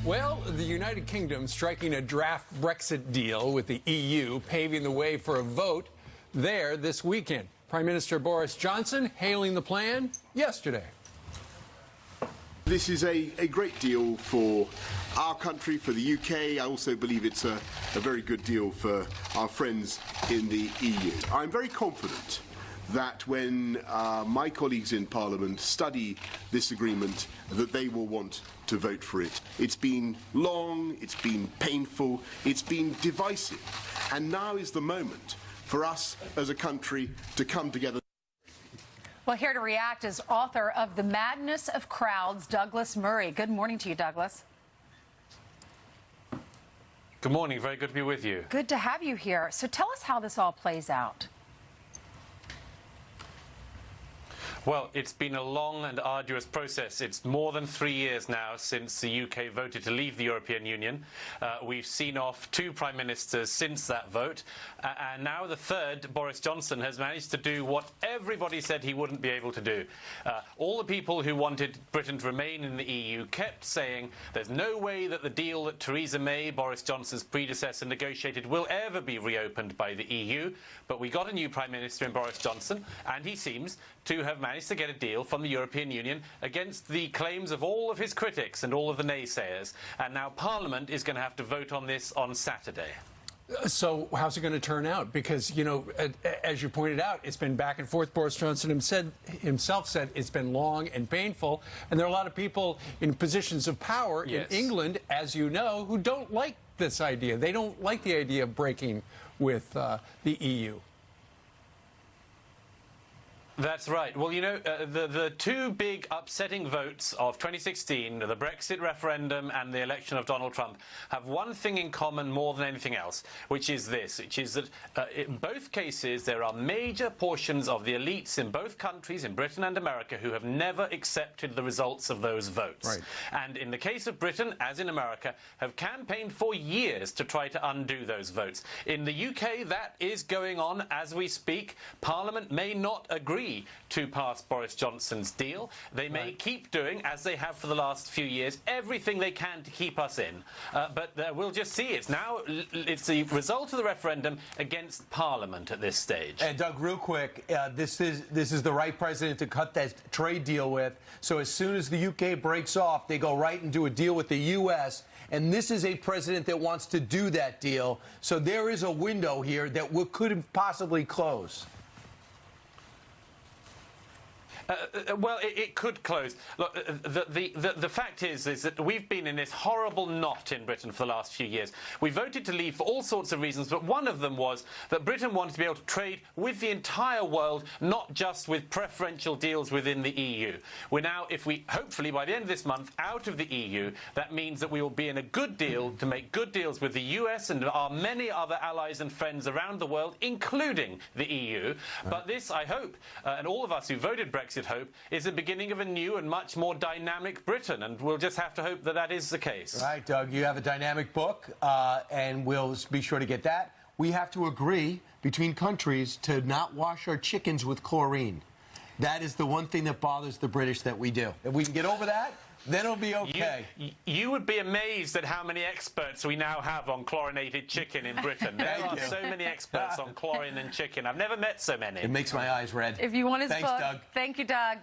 Well, the United Kingdom striking a draft Brexit deal with the EU, paving the way for a vote there this weekend. Prime Minister Boris Johnson hailing the plan yesterday. This is a great deal for our country, for the UK. I also believe it's a very good deal for our friends in the EU. I'm very confident that when my colleagues in Parliament study this agreement, that they will want to vote for it. It's been long, it's been painful, it's been divisive, and now is the moment for us as a country to come together. Well, here to react is author of The Madness of Crowds, Douglas Murray. Good morning to you, Douglas. Good morning. Very good to be with you. Good to have you here. So tell us how this all plays out. Well, it's been a long and arduous process. It's more than 3 years now since the UK voted to leave the European Union. We've seen off 2 prime ministers since that vote. And now the third, Boris Johnson, has managed to do what everybody said he wouldn't be able to do. All the people who wanted Britain to remain in the EU kept saying there's no way that the deal that Theresa May, Boris Johnson's predecessor, negotiated will ever be reopened by the EU. But we got a new prime minister in Boris Johnson, and he seems to have managed to get a deal from the European Union against the claims of all of his critics and all of the naysayers. And now Parliament is going to have to vote on this on Saturday. So how's it going to turn out? Because, you know, as you pointed out, it's been back and forth. Boris Johnson himself said it's been long and painful. And there are a lot of people in positions of power in England, as you know, who don't like this idea. They don't like the idea of breaking with the EU. That's right. Well, you know, the 2 big upsetting votes of 2016, the Brexit referendum and the election of Donald Trump, have one thing in common more than anything else, which is this, which is that in both cases there are major portions of the elites in both countries, in Britain and America, who have never accepted the results of those votes. Right. And in the case of Britain, as in America, have campaigned for years to try to undo those votes. In the UK, that is going on as we speak. Parliament may not agree to pass Boris Johnson's deal. They may keep doing, as they have for the last few years, everything they can to keep us in. But we'll just see. It's the result of the referendum against Parliament at this stage. And Doug, real quick, this is the right president to cut that trade deal with. So as soon as the UK breaks off, they go right and do a deal with the US. And this is a president that wants to do that deal. So there is a window here that could possibly close. Well, it could close. Look, the fact is that we've been in this horrible knot in Britain for the last few years. We voted to leave for all sorts of reasons, but one of them was that Britain wanted to be able to trade with the entire world, not just with preferential deals within the EU. We're now, if we, hopefully by the end of this month, out of the EU, that means that we will be in a good deal to make good deals with the US and our many other allies and friends around the world, including the EU. Right. But this, I hope, and all of us who voted Brexit hope, is the beginning of a new and much more dynamic Britain, and we'll just have to hope that that is the case. All right, Doug, you have a dynamic book, and we'll be sure to get that. We have to agree between countries to not wash our chickens with chlorine. That is the one thing that bothers the British that we do. If we can get over that, then it'll be okay. You would be amazed at how many experts we now have on chlorinated chicken in Britain. There are so many experts on chlorine and chicken. I've never met so many. It makes my eyes red. If you want his Thanks, book, Doug. thank you, Doug.